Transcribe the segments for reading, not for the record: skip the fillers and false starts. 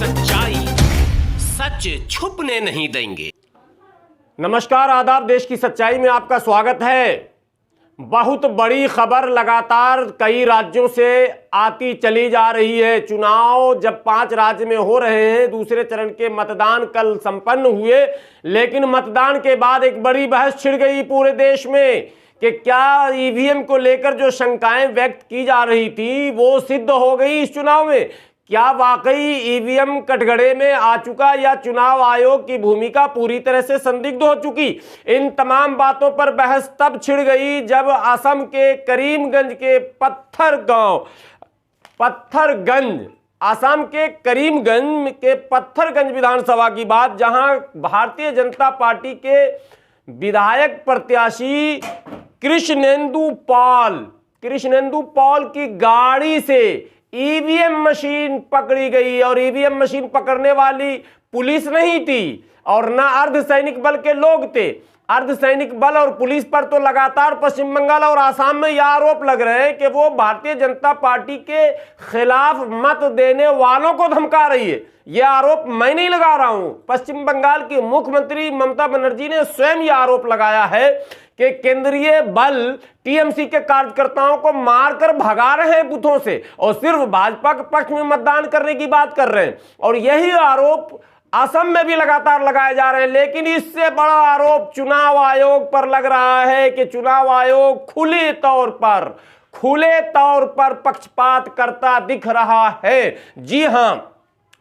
सच्चाई सच छुपने नहीं देंगे। नमस्कार, आदाब। देश की सच्चाई में आपका स्वागत है। बहुत बड़ी खबर लगातार कई राज्यों से आती चली जा रही है। चुनाव जब 5 राज्य में हो रहे हैं, दूसरे चरण के मतदान कल संपन्न हुए, लेकिन मतदान के बाद एक बड़ी बहस छिड़ गई पूरे देश में कि क्या ईवीएम को लेकर जो शंकाएं व्यक्त की जा रही थी वो सिद्ध हो गई इस चुनाव में। क्या वाकई ईवीएम कटघरे में आ चुका या चुनाव आयोग की भूमिका पूरी तरह से संदिग्ध हो चुकी। इन तमाम बातों पर बहस तब छिड़ गई जब असम के करीमगंज के असम के करीमगंज के पत्थरगंज विधानसभा की बात, जहां भारतीय जनता पार्टी के विधायक प्रत्याशी कृष्णेंदु पॉल की गाड़ी से ईवीएम मशीन पकड़ी गई। और ईवीएम मशीन पकड़ने वाली पुलिस नहीं थी और ना अर्धसैनिक बल के लोग थे। अर्धसैनिक बल और पुलिस पर तो लगातार पश्चिम बंगाल और आसाम में यह आरोप लग रहे हैं कि वो भारतीय जनता पार्टी के खिलाफ मत देने वालों को धमका रही है। यह आरोप मैं नहीं लगा रहा हूं, पश्चिम बंगाल की मुख्यमंत्री ममता बनर्जी ने स्वयं यह आरोप लगाया है कि केंद्रीय बल टीएमसी के कार्यकर्ताओं को मारकर भगा रहे हैं बूथों से और सिर्फ भाजपा के पक्ष में मतदान करने की बात कर रहे हैं। और यही आरोप असम में भी लगातार लगाए जा रहे हैं। लेकिन इससे बड़ा आरोप चुनाव आयोग पर लग रहा है कि चुनाव आयोग खुले तौर पर पक्षपात करता दिख रहा है। जी हां,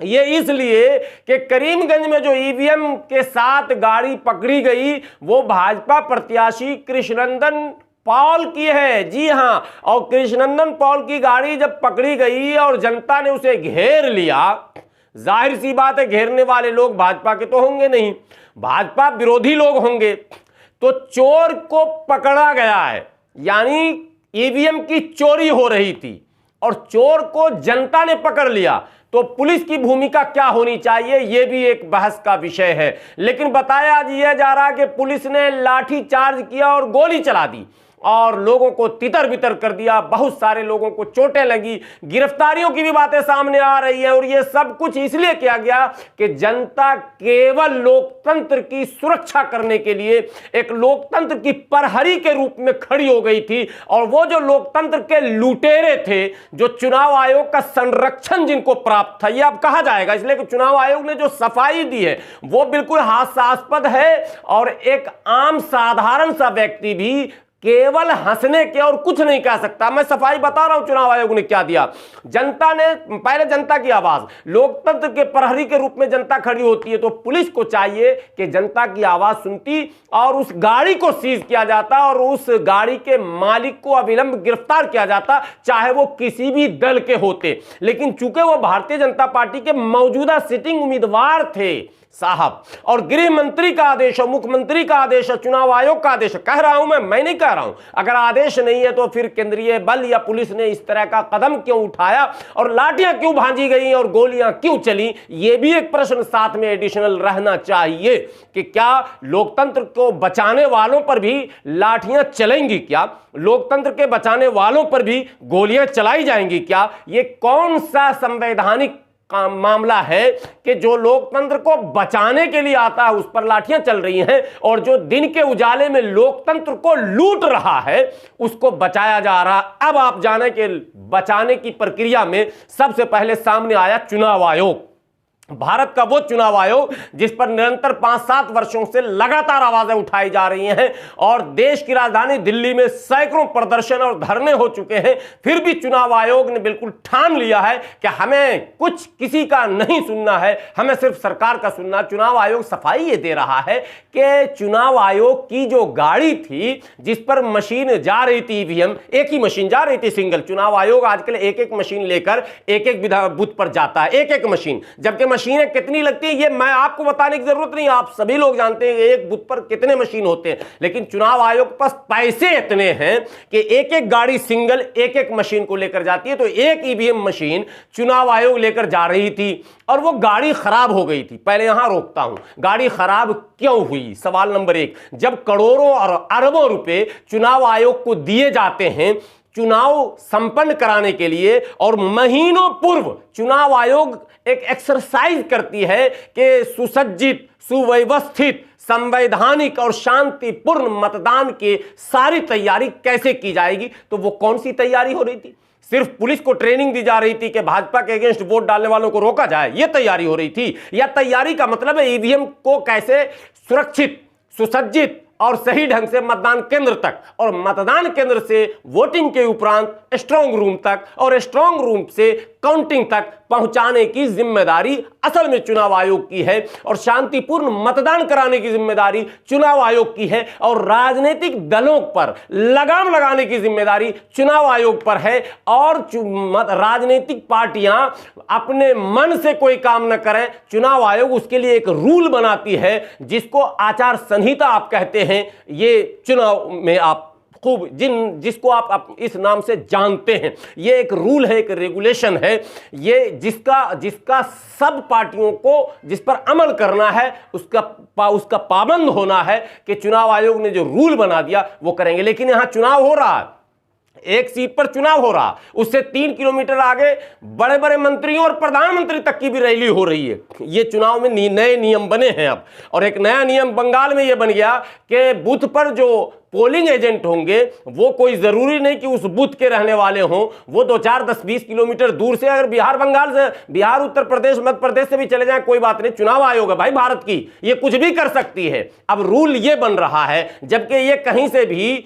ये इसलिए कि करीमगंज में जो ईवीएम के साथ गाड़ी पकड़ी गई वो भाजपा प्रत्याशी कृष्णनंदन पॉल की है। जी हां, और कृष्णनंदन पॉल की गाड़ी जब पकड़ी गई और जनता ने उसे घेर लिया, जाहिर सी बात है घेरने वाले लोग भाजपा के तो होंगे नहीं, भाजपा विरोधी लोग होंगे। तो चोर को पकड़ा गया है, यानी ईवीएम की चोरी हो रही थी और चोर को जनता ने पकड़ लिया। तो पुलिस की भूमिका क्या होनी चाहिए, यह भी एक बहस का विषय है। लेकिन बताया यह जा रहा कि पुलिस ने लाठी चार्ज किया और गोली चला दी और लोगों को तितर बितर कर दिया। बहुत सारे लोगों को चोटें लगी, गिरफ्तारियों की भी बातें सामने आ रही है। और यह सब कुछ इसलिए किया गया कि जनता केवल लोकतंत्र की सुरक्षा करने के लिए एक लोकतंत्र की प्रहरी के रूप में खड़ी हो गई थी। और वो जो लोकतंत्र के लुटेरे थे, जो चुनाव आयोग का संरक्षण जिनको प्राप्त था, यह अब कहा जाएगा, इसलिए कि चुनाव आयोग ने जो सफाई दी है वो बिल्कुल हास्यास्पद है। और एक आम साधारण सा व्यक्ति भी केवल हंसने के और कुछ नहीं कह सकता। मैं सफाई बता रहा हूं चुनाव आयोग ने क्या दिया। जनता ने पहले जनता की आवाज, लोकतंत्र के प्रहरी के रूप में जनता खड़ी होती है, तो पुलिस को चाहिए कि जनता की आवाज सुनती और उस गाड़ी को सीज किया जाता और उस गाड़ी के मालिक को अविलंब गिरफ्तार किया जाता, चाहे वो किसी भी दल के होते। लेकिन चूंकि वो भारतीय जनता पार्टी के मौजूदा सिटिंग उम्मीदवार थे साहब, और गृह मंत्री का आदेश और मुख्यमंत्री का आदेश और चुनाव आयोग का आदेश, कह रहा हूं मैं नहीं कह रहा हूं, अगर आदेश नहीं है तो फिर केंद्रीय बल या पुलिस ने इस तरह का कदम क्यों उठाया और लाठियां क्यों भांजी गई और गोलियां क्यों चली, यह भी एक प्रश्न साथ में एडिशनल रहना चाहिए कि क्या लोकतंत्र को बचाने वालों पर भी लाठियां चलेंगी, क्या लोकतंत्र के बचाने वालों पर भी गोलियां चलाई जाएंगी, क्या ये कौन सा संवैधानिक का मामला है कि जो लोकतंत्र को बचाने के लिए आता है उस पर लाठियां चल रही हैं और जो दिन के उजाले में लोकतंत्र को लूट रहा है उसको बचाया जा रहा। अब आप जाने के बचाने की प्रक्रिया में सबसे पहले सामने आया चुनाव आयोग, भारत का वो चुनाव आयोग जिस पर निरंतर 5-7 वर्षों से लगातार आवाजें उठाई जा रही हैं और देश की राजधानी दिल्ली में सैकड़ों प्रदर्शन और धरने हो चुके हैं। फिर भी चुनाव आयोग ने बिल्कुल ठान लिया है कि हमें कुछ किसी का नहीं सुनना है, हमें सिर्फ सरकार का सुनना। चुनाव आयोग सफाई ये दे रहा है कि चुनाव आयोग की जो गाड़ी थी जिस पर मशीन जा रही थी, ईवीएम, एक ही मशीन जा रही थी सिंगल। चुनाव आयोग आजकल एक मशीन लेकर एक बूथ पर जाता है, एक मशीन, जबकि मशीनें कितनी लगती है ये मैं आपको बताने की जरूरत नहीं, आप सभी लोग जानते हैं एक बूथ पर कितने मशीन होते हैं। लेकिन चुनाव आयोग के पास पैसे इतने हैं कि एक गाड़ी सिंगल एक मशीन को लेकर जाती है। तो एक ईवीएम मशीन चुनाव आयोग लेकर जा रही थी और वो गाड़ी खराब हो गई थी। पहले यहां रोकता हूं, गाड़ी खराब क्यों हुई, सवाल नंबर 1। जब करोड़ों और अरबों रुपए चुनाव आयोग को दिए जाते हैं चुनाव संपन्न कराने के लिए और महीनों पूर्व चुनाव आयोग एक एक्सरसाइज करती है कि सुसज्जित, सुव्यवस्थित, संवैधानिक और शांतिपूर्ण मतदान की सारी तैयारी कैसे की जाएगी। तो वो कौन सी तैयारी हो रही थी? सिर्फ पुलिस को ट्रेनिंग दी जा रही थी कि भाजपा के अगेंस्ट वोट डालने वालों को रोका जाए, यह तैयारी हो रही थी? या तैयारी का मतलब है ईवीएम को कैसे सुरक्षित, सुसज्जित और सही ढंग से मतदान केंद्र तक और मतदान केंद्र से वोटिंग के उपरांत स्ट्रांग रूम तक और स्ट्रांग रूम से काउंटिंग तक पहुंचाने की जिम्मेदारी असल में चुनाव आयोग की है और शांतिपूर्ण मतदान कराने की जिम्मेदारी चुनाव आयोग की है और राजनीतिक दलों पर लगाम लगाने की जिम्मेदारी चुनाव आयोग पर है। और राजनीतिक पार्टियां अपने मन से कोई काम न करें, चुनाव आयोग उसके लिए एक रूल बनाती है जिसको आचार संहिता आप कहते हैं। ये चुनाव में आप खूब जिसको आप इस नाम से जानते हैं, ये एक रूल है, एक रेगुलेशन है, ये जिसका सब पार्टियों को जिस पर अमल करना है, उसका पाबंद होना है कि चुनाव आयोग ने जो रूल बना दिया वो करेंगे। लेकिन यहां चुनाव हो रहा है, एक सीट पर चुनाव हो रहा, उससे 3 किलोमीटर आगे बड़े बड़े मंत्रियों और प्रधानमंत्री तक की भी रैली हो रही है। ये चुनाव में नए नियम बने हैं अब, और एक नया नियम बंगाल में ये बन गया कि बूथ पर जो पोलिंग एजेंट होंगे वो कोई जरूरी नहीं कि उस बूथ के रहने वाले हों, वो 2, 4, 10, 20 किलोमीटर दूर से, अगर बिहार, बंगाल से, बिहार, उत्तर प्रदेश, मध्य प्रदेश से भी चले जाएं कोई बात नहीं, चुनाव आयोग है भाई भारत की, ये कुछ भी कर सकती है। अब रूल ये बन रहा है, जबकि ये कहीं से भी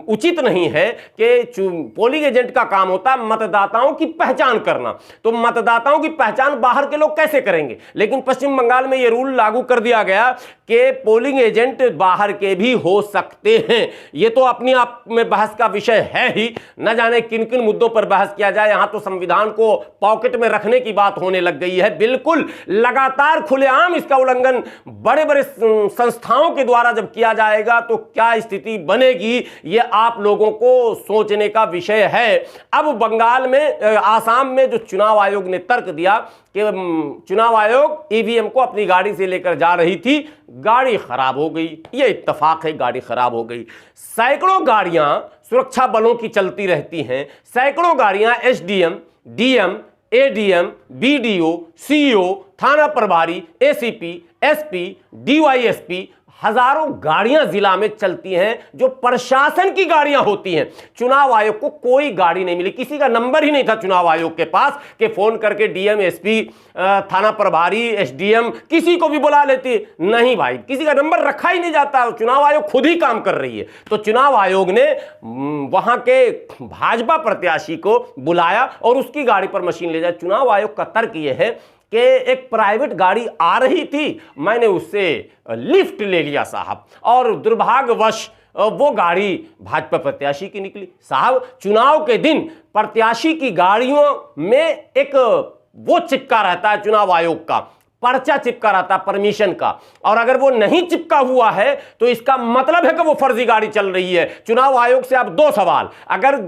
उचित नहीं है कि पोलिंग एजेंट का काम होता है मतदाताओं की पहचान करना। तो मतदाताओं की पहचान बाहर के लोग कैसे करेंगे? लेकिन पश्चिम बंगाल में यह रूल लागू कर दिया गया कि पोलिंग एजेंट बाहर के भी हो सकते हैं। ये तो अपनी आप में बहस का विषय है ही, न जाने किन किन मुद्दों पर बहस किया जाए। यहां तो संविधान को पॉकेट में रखने की बात होने लग गई है। बिल्कुल लगातार खुलेआम इसका उल्लंघन बड़े बड़े संस्थाओं के द्वारा जब किया जाएगा तो क्या स्थिति बनेगी, ये आप लोगों को सोचने का विषय है। अब बंगाल में, आसाम में जो चुनाव आयोग ने तर्क दिया कि चुनाव आयोग ईवीएम को अपनी गाड़ी से लेकर जा रही थी, गाड़ी खराब हो गई, ये इत्तेफाक है, गाड़ी खराब हो गई। सैकड़ों गाड़ियां सुरक्षा बलों की चलती रहती हैं, सैकड़ों गाड़ियां SDM, DM, ADM, BDO, CEO, थाना प्रभारी, एसीपी, एसपी, डीवाईएसपी, हजारों गाड़ियां जिला में चलती हैं जो प्रशासन की गाड़ियां होती हैं। चुनाव आयोग को कोई गाड़ी नहीं मिली, किसी का नंबर ही नहीं था चुनाव आयोग के पास कि फोन करके डीएम, एसपी, थाना प्रभारी, एसडीएम किसी को भी बुला लेती। नहीं भाई, किसी का नंबर रखा ही नहीं जाता, चुनाव आयोग खुद ही काम कर रही है। तो चुनाव आयोग ने वहां के भाजपा प्रत्याशी को बुलाया और उसकी गाड़ी पर मशीन ले जाए। चुनाव आयोग का तर्क यह है कि एक प्राइवेट गाड़ी आ रही थी, मैंने उससे लिफ्ट ले लिया साहब, और दुर्भाग्यवश वो गाड़ी भाजपा प्रत्याशी की निकली। साहब, चुनाव के दिन प्रत्याशी की गाड़ियों में एक वो चिपका रहता है, चुनाव आयोग का पर्चा चिपका रहता है परमिशन का, और अगर वो नहीं चिपका हुआ है तो इसका मतलब है कि वो फर्जी गाड़ी चल रही है। चुनाव आयोग से अब 2 सवाल, अगर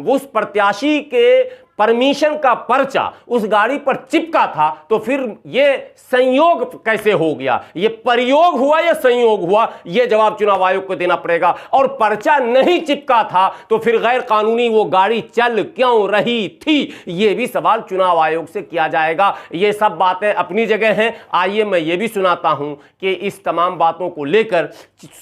उस प्रत्याशी के परमिशन का पर्चा उस गाड़ी पर चिपका था तो फिर ये संयोग कैसे हो गया, ये प्रयोग हुआ या संयोग हुआ, ये जवाब चुनाव आयोग को देना पड़ेगा। और पर्चा नहीं चिपका था तो फिर गैर कानूनी वो गाड़ी चल क्यों रही थी, ये भी सवाल चुनाव आयोग से किया जाएगा। ये सब बातें अपनी जगह हैं। आइए मैं ये भी सुनाता हूं कि इस तमाम बातों को लेकर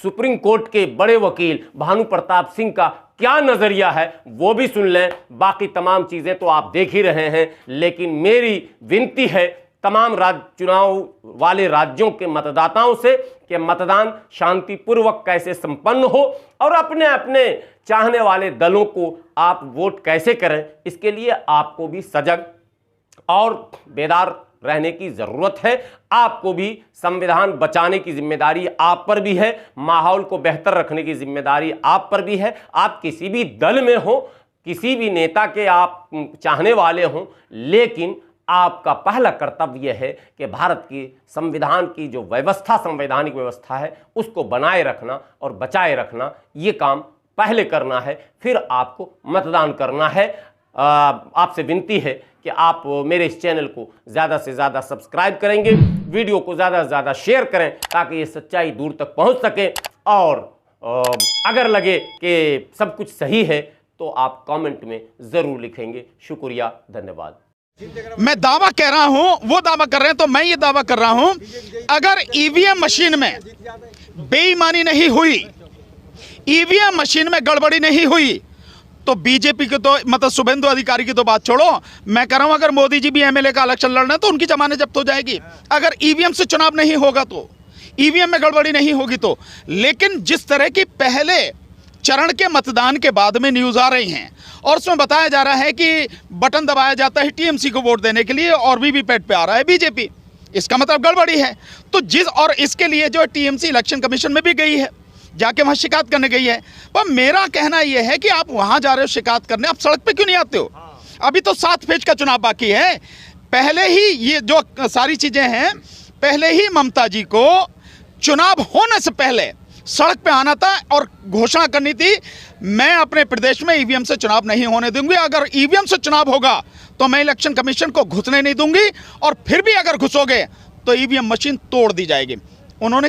सुप्रीम कोर्ट के बड़े वकील भानु प्रताप सिंह का क्या नजरिया है, वो भी सुन लें। बाकी तमाम चीजें तो आप देख ही रहे हैं, लेकिन मेरी विनती है तमाम चुनाव वाले राज्यों के मतदाताओं से कि मतदान शांतिपूर्वक कैसे संपन्न हो और अपने अपने चाहने वाले दलों को आप वोट कैसे करें, इसके लिए आपको भी सजग और बेदार रहने की जरूरत है। आपको भी संविधान बचाने की जिम्मेदारी आप पर भी है, माहौल को बेहतर रखने की जिम्मेदारी आप पर भी है। आप किसी भी दल में हो, किसी भी नेता के आप चाहने वाले हों, लेकिन आपका पहला कर्तव्य है कि भारत की संविधान की जो व्यवस्था, संवैधानिक व्यवस्था है, उसको बनाए रखना और बचाए रखना, ये काम पहले करना है, फिर आपको मतदान करना है। आपसे विनती है कि आप मेरे इस चैनल को ज़्यादा से ज़्यादा सब्सक्राइब करेंगे, वीडियो को ज़्यादा से ज़्यादा शेयर करें ताकि ये सच्चाई दूर तक पहुंच सके। और अगर लगे कि सब कुछ सही है तो आप कमेंट में जरूर लिखेंगे। शुक्रिया, धन्यवाद। मैं दावा कह रहा हूं, वो दावा कर रहे हैं तो मैं ये दावा कर रहा हूं, अगर ईवीएम मशीन में बेईमानी नहीं हुई, ईवीएम मशीन में गड़बड़ी नहीं हुई, तो बीजेपी की तो मतलब शुभेंदु अधिकारी की तो बात छोड़ो, मैं कह रहा हूं अगर मोदी जी भी एमएलए का इलेक्शन लड़ रहे हैं तो उनकी जमानत जब्त हो जाएगी। अगर ईवीएम से चुनाव नहीं होगा तो, ईवीएम में गड़बड़ी नहीं होगी तो। लेकिन जिस तरह की पहले चरण के मतदान के बाद में न्यूज आ रही हैं और उसमें बताया जा रहा है कि बटन दबाया जाता है टीएमसी को वोट देने के लिए और वीवीपैट पे आ रहा है बीजेपी, इसका मतलब गड़बड़ी है। तो और इसके लिए जो टीएमसी इलेक्शन कमीशन में भी गई है, जाके वहां शिकायत करने गई है। पर मेरा कहना यह है कि आप वहां जा रहे हो शिकायत करने, आप सड़क पे क्यों नहीं आते हो? अभी तो 7 फेज का चुनाव बाकी है। पहले ही ये जो सारी चीजें हैं, पहले ही ममता जी को चुनाव होने से पहले सड़क पे आना था और घोषणा करनी थी, मैं अपने प्रदेश में ईवीएम से चुनाव नहीं होने दूंगी। अगर ईवीएम से चुनाव होगा तो मैं इलेक्शन कमीशन को घुसने नहीं दूंगी, और फिर भी अगर घुसोगे तो ईवीएम मशीन तोड़ दी जाएगी। उन्होंने